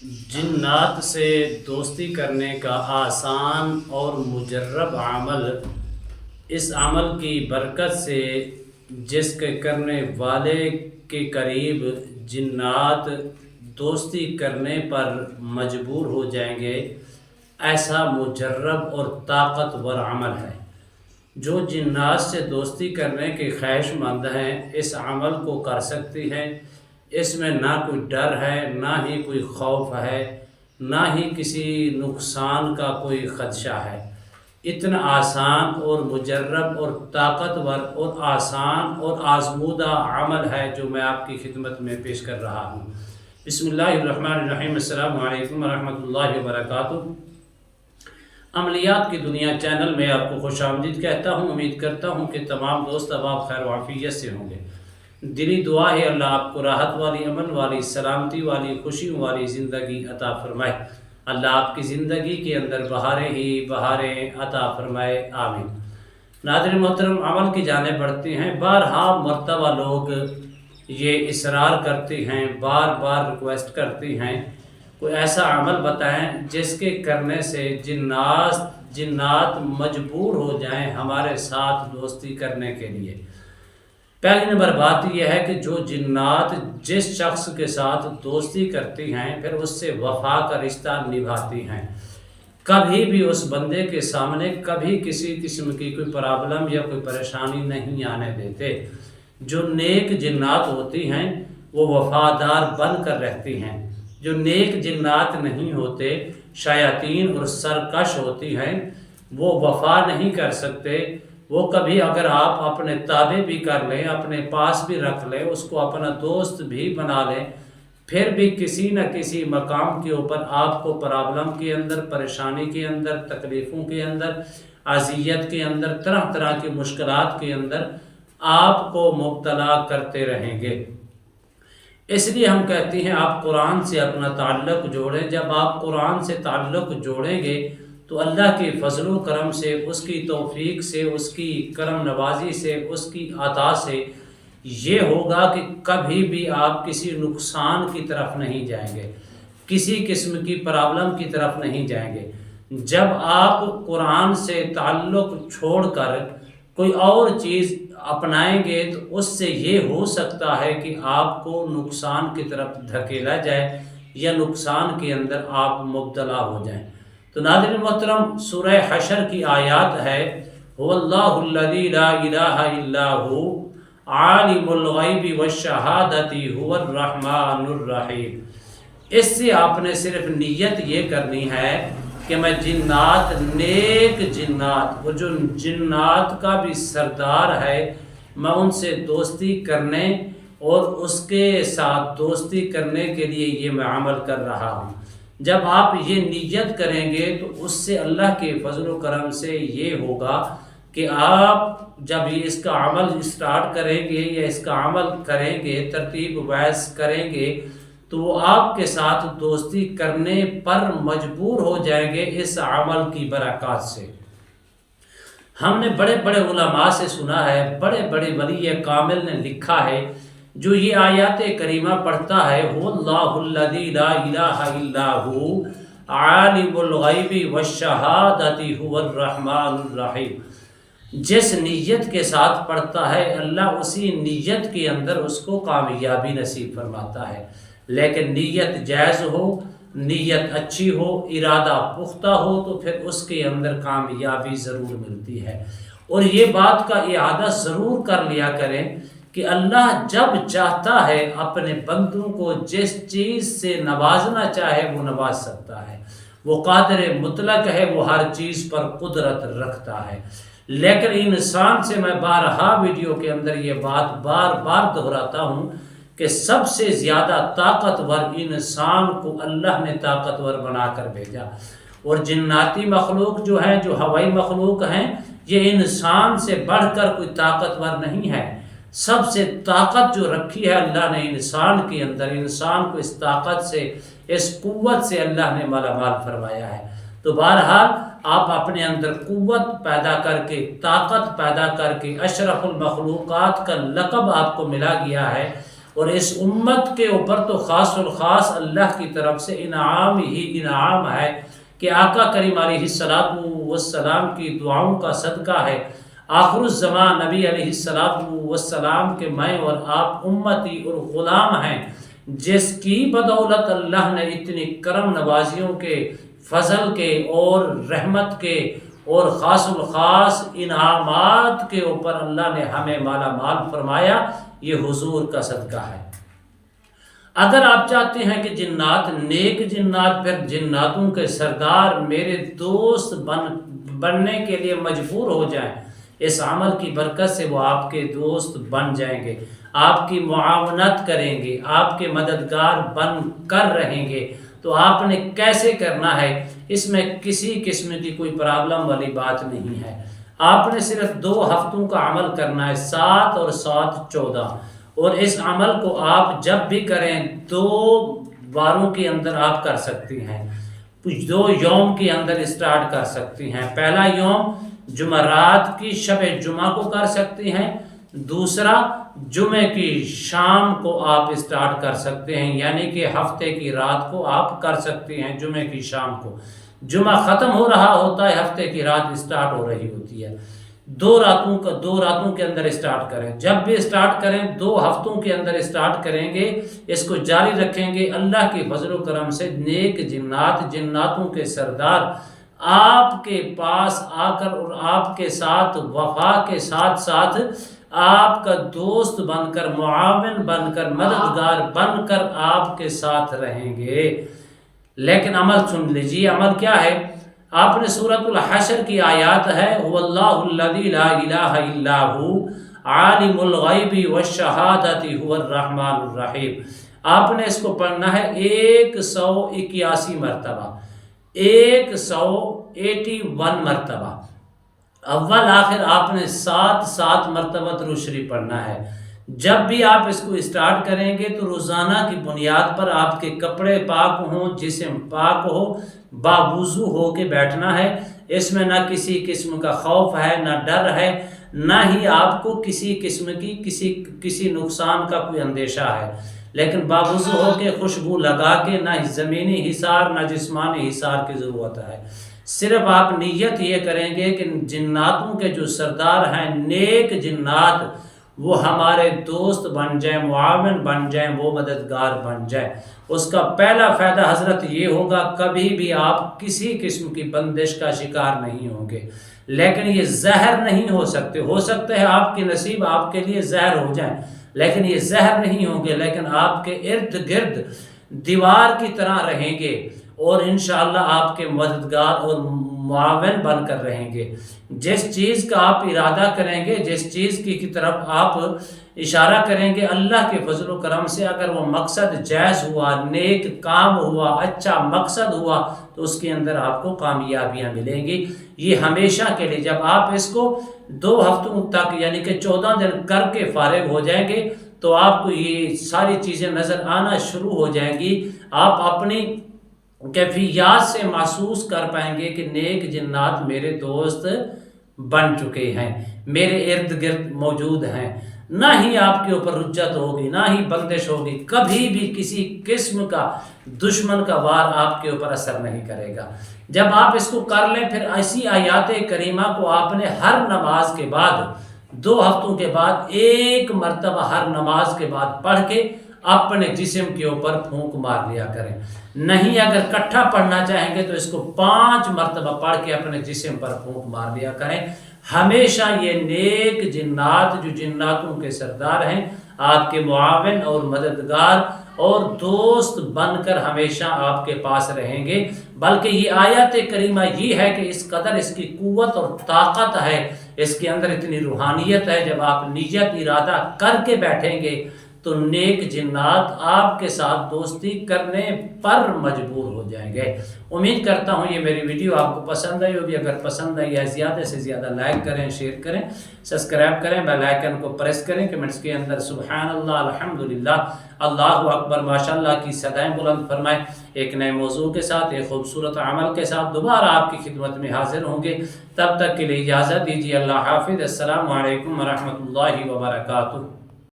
جنات سے دوستی کرنے کا آسان اور مجرب عمل، اس عمل کی برکت سے جس کے کرنے والے کے قریب جنات دوستی کرنے پر مجبور ہو جائیں گے، ایسا مجرب اور طاقتور عمل ہے۔ جو جنات سے دوستی کرنے کے خواہش مند ہیں اس عمل کو کر سکتی ہیں۔ اس میں نہ کوئی ڈر ہے، نہ ہی کوئی خوف ہے، نہ ہی کسی نقصان کا کوئی خدشہ ہے۔ اتنا آسان اور مجرب اور طاقتور اور آسان اور آزمودہ عمل ہے جو میں آپ کی خدمت میں پیش کر رہا ہوں۔ بسم اللہ الرحمن الرحیم۔ السلام علیکم ورحمۃ اللہ وبرکاتہ۔ عملیات کی دنیا چینل میں آپ کو خوش آمدید کہتا ہوں۔ امید کرتا ہوں کہ تمام دوست اب خیر و عافیت سے ہوں گے۔ دلی دعا ہے اللہ آپ کو راحت والی، امن والی، سلامتی والی، خوشیوں والی زندگی عطا فرمائے۔ اللہ آپ کی زندگی کے اندر بہاریں ہی بہاریں عطا فرمائے، آمین۔ ناظرین محترم، عمل کی جانب بڑھتے ہیں۔ بارہا مرتبہ لوگ یہ اصرار کرتے ہیں، بار بار ریکویسٹ کرتے ہیں کوئی ایسا عمل بتائیں جس کے کرنے سے جنات مجبور ہو جائیں ہمارے ساتھ دوستی کرنے کے لیے۔ پہلی نمبر بات یہ ہے کہ جو جنات جس شخص کے ساتھ دوستی کرتی ہیں پھر اس سے وفا کا رشتہ نبھاتی ہیں، کبھی بھی اس بندے کے سامنے کبھی کسی قسم کی کوئی پرابلم یا کوئی پریشانی نہیں آنے دیتے۔ جو نیک جنات ہوتی ہیں وہ وفادار بن کر رہتی ہیں۔ جو نیک جنات نہیں ہوتے، شیاطین اور سرکش ہوتی ہیں، وہ وفا نہیں کر سکتے۔ وہ کبھی اگر آپ اپنے تابع بھی کر لیں، اپنے پاس بھی رکھ لیں، اس کو اپنا دوست بھی بنا لیں، پھر بھی کسی نہ کسی مقام کے اوپر آپ کو پرابلم کے اندر، پریشانی کے اندر، تکلیفوں کے اندر، اذیت کے اندر، طرح طرح کی مشکلات کے اندر آپ کو مبتلا کرتے رہیں گے۔ اس لیے ہم کہتے ہیں آپ قرآن سے اپنا تعلق جوڑیں۔ جب آپ قرآن سے تعلق جوڑیں گے تو اللہ کے فضل و کرم سے، اس کی توفیق سے، اس کی کرم نوازی سے، اس کی عطا سے یہ ہوگا کہ کبھی بھی آپ کسی نقصان کی طرف نہیں جائیں گے، کسی قسم کی پرابلم کی طرف نہیں جائیں گے۔ جب آپ قرآن سے تعلق چھوڑ کر کوئی اور چیز اپنائیں گے تو اس سے یہ ہو سکتا ہے کہ آپ کو نقصان کی طرف دھکیلا جائے یا نقصان کے اندر آپ مبتلا ہو جائیں۔ تو ناظرین محترم، سورہ حشر کی آیات ہے هو اللہ الذی لا الہ الا هو عالم الغیب والشہادۃ هو الرحمن الرحیم۔ اس سے آپ نے صرف نیت یہ کرنی ہے کہ میں جنات، نیک جنات، وہ جو جنات کا بھی سردار ہے، میں ان سے دوستی کرنے اور اس کے ساتھ دوستی کرنے کے لیے یہ میں عمل کر رہا ہوں۔ جب آپ یہ نیت کریں گے تو اس سے اللہ کے فضل و کرم سے یہ ہوگا کہ آپ جب اس کا عمل اسٹارٹ کریں گے یا اس کا عمل کریں گے، ترتیب وائز کریں گے، تو وہ آپ کے ساتھ دوستی کرنے پر مجبور ہو جائیں گے اس عمل کی برکات سے۔ ہم نے بڑے بڑے علماء سے سنا ہے، بڑے بڑے ولی کامل نے لکھا ہے، جو یہ آیات کریمہ پڑھتا ہے هو اللہ الذی لا الہ الا هو عالم الغیب والشہادۃ هو الرحمن الرحیم، جس نیت کے ساتھ پڑھتا ہے اللہ اسی نیت کے اندر اس کو کامیابی نصیب فرماتا ہے۔ لیکن نیت جائز ہو، نیت اچھی ہو، ارادہ پختہ ہو تو پھر اس کے اندر کامیابی ضرور ملتی ہے۔ اور یہ بات کا اعادہ ضرور کر لیا کریں کہ اللہ جب چاہتا ہے اپنے بندوں کو جس چیز سے نوازنا چاہے وہ نواز سکتا ہے۔ وہ قادر مطلق ہے، وہ ہر چیز پر قدرت رکھتا ہے۔ لیکن انسان سے میں بارہا ویڈیو کے اندر یہ بات بار بار دہراتا ہوں کہ سب سے زیادہ طاقتور انسان کو اللہ نے طاقتور بنا کر بھیجا، اور جناتی مخلوق جو ہیں، جو ہوائی مخلوق ہیں، یہ انسان سے بڑھ کر کوئی طاقتور نہیں ہے۔ سب سے طاقت جو رکھی ہے اللہ نے انسان کے اندر، انسان کو اس طاقت سے، اس قوت سے اللہ نے مالا مال فرمایا ہے۔ تو بہرحال آپ اپنے اندر قوت پیدا کر کے، طاقت پیدا کر کے، اشرف المخلوقات کا لقب آپ کو ملا گیا ہے، اور اس امت کے اوپر تو خاص الخاص اللہ کی طرف سے انعام ہی انعام ہے کہ آقا کریم علیہ الصلوۃ والسلام کی دعاؤں کا صدقہ ہے، آخر الزمان نبی علیہ الصلوۃ والسلام کے میں اور آپ امتی اور غلام ہیں، جس کی بدولت اللہ نے اتنی کرم نوازیوں کے، فضل کے اور رحمت کے اور خاص الخاص انعامات کے اوپر اللہ نے ہمیں مالا مال فرمایا، یہ حضور کا صدقہ ہے۔ اگر آپ چاہتے ہیں کہ جنات، نیک جنات، پھر جناتوں کے سردار میرے دوست بننے کے لیے مجبور ہو جائیں، اس عمل کی برکت سے وہ آپ کے دوست بن جائیں گے، آپ کی معاونت کریں گے، آپ کے مددگار بن کر رہیں گے، تو آپ نے کیسے کرنا ہے؟ اس میں کسی قسم کی کوئی پرابلم والی بات نہیں ہے۔ آپ نے صرف 2 ہفتوں کا عمل کرنا ہے، 7 اور 7 14، اور اس عمل کو آپ جب بھی کریں 2 باروں کے اندر آپ کر سکتی ہیں، 2 یوم کے اندر اسٹارٹ کر سکتی ہیں۔ پہلا یوم جمعرات کی شب جمعہ کو کر سکتی ہیں، دوسرا جمعے کی شام کو آپ اسٹارٹ کر سکتے ہیں، یعنی کہ ہفتے کی رات کو آپ کر سکتے ہیں، جمعے کی شام کو۔ جمعہ ختم ہو رہا ہوتا ہے، ہفتے کی رات اسٹارٹ ہو رہی ہوتی ہے، 2 راتوں کے اندر اسٹارٹ کریں۔ جب بھی اسٹارٹ کریں 2 ہفتوں کے اندر اسٹارٹ کریں گے، اس کو جاری رکھیں گے، اللہ کی فضل و کرم سے نیک جنات، جناتوں کے سردار آپ کے پاس آ کر اور آپ کے ساتھ وفا کے ساتھ ساتھ آپ کا دوست بن کر، معاون بن کر، مددگار بن کر آپ کے ساتھ رہیں گے۔ لیکن عمل سن لیجیے، عمل کیا ہے؟ آپ نے سورۃ الحشر کی آیات ہے، هو اللہ الذی لا الہ الا هو عالم الغیب والشہادۃ هو الرحمن الرحیم، آپ نے اس کو پڑھنا ہے 181 مرتبہ، 181 مرتبہ، اول آخر آپ نے 7 مرتبہ درود شریف پڑھنا ہے۔ جب بھی آپ اس کو اسٹارٹ کریں گے تو روزانہ کی بنیاد پر آپ کے کپڑے پاک ہوں، جسم پاک ہو، باوضو ہو کے بیٹھنا ہے، اس میں نہ کسی قسم کا خوف ہے، نہ ڈر ہے، نہ ہی آپ کو کسی قسم کی کسی نقصان کا کوئی اندیشہ ہے، لیکن باوضو ہو کے خوشبو لگا کے، نہ زمینی حصار نہ جسمانی حصار کی ضرورت ہے۔ صرف آپ نیت یہ کریں گے کہ جناتوں کے جو سردار ہیں، نیک جنات، وہ ہمارے دوست بن جائیں، معاون بن جائیں، وہ مددگار بن جائیں۔ اس کا پہلا فائدہ حضرت یہ ہوگا، کبھی بھی آپ کسی قسم کی بندش کا شکار نہیں ہوں گے، لیکن یہ زہر نہیں ہو سکتے، ہو سکتا ہے آپ کے نصیب آپ کے لیے زہر ہو جائیں، لیکن یہ زہر نہیں ہوں گے، لیکن آپ کے ارد گرد دیوار کی طرح رہیں گے، اور انشاءاللہ آپ کے مددگار اور معاون بن کر رہیں گے۔ جس چیز کا آپ ارادہ کریں گے، جس چیز کی طرف آپ اشارہ کریں گے، اللہ کے فضل و کرم سے اگر وہ مقصد جائز ہوا، نیک کام ہوا، اچھا مقصد ہوا، تو اس کے اندر آپ کو کامیابیاں ملیں گی، یہ ہمیشہ کے لیے۔ جب آپ اس کو 2 ہفتوں تک یعنی کہ 14 دن کر کے فارغ ہو جائیں گے تو آپ کو یہ ساری چیزیں نظر آنا شروع ہو جائیں گی، آپ اپنی کیفیات سے محسوس کر پائیں گے کہ نیک جنات میرے دوست بن چکے ہیں، میرے ارد گرد موجود ہیں، نہ ہی آپ کے اوپر رجت ہوگی، نہ ہی بندش ہوگی، کبھی بھی کسی قسم کا دشمن کا وار آپ کے اوپر اثر نہیں کرے گا۔ جب آپ اس کو کر لیں، پھر ایسی آیات کریمہ کو آپ نے ہر نماز کے بعد 2 ہفتوں کے بعد 1 مرتبہ ہر نماز کے بعد پڑھ کے اپنے جسم کے اوپر پھونک مار لیا کریں، نہیں اگر کٹھا پڑھنا چاہیں گے تو اس کو 5 مرتبہ پڑھ کے اپنے جسم پر پھونک مار لیا کریں۔ ہمیشہ یہ نیک جنات جو جناتوں کے سردار ہیں، آپ کے معاون اور مددگار اور دوست بن کر ہمیشہ آپ کے پاس رہیں گے، بلکہ یہ آیات کریمہ یہ ہے کہ اس قدر اس کی قوت اور طاقت ہے، اس کے اندر اتنی روحانیت ہے، جب آپ نیت ارادہ کر کے بیٹھیں گے تو نیک جنات آپ کے ساتھ دوستی کرنے پر مجبور ہو جائیں گے۔ امید کرتا ہوں یہ میری ویڈیو آپ کو پسند آئی ہوگی، اگر پسند آئی ہے زیادہ سے زیادہ لائک کریں، شیئر کریں، سبسکرائب کریں، بیل آئیکن کو پریس کریں، کمنٹس کے اندر سبحان اللہ، الحمدللہ، اللہ اکبر، ماشاءاللہ کی صدائیں بلند فرمائیں۔ ایک نئے موضوع کے ساتھ، ایک خوبصورت عمل کے ساتھ دوبارہ آپ کی خدمت میں حاضر ہوں گے، تب تک کے لیے اجازت دیجیے، اللہ حافظ، السلام علیکم ورحمۃ اللہ وبرکاتہ۔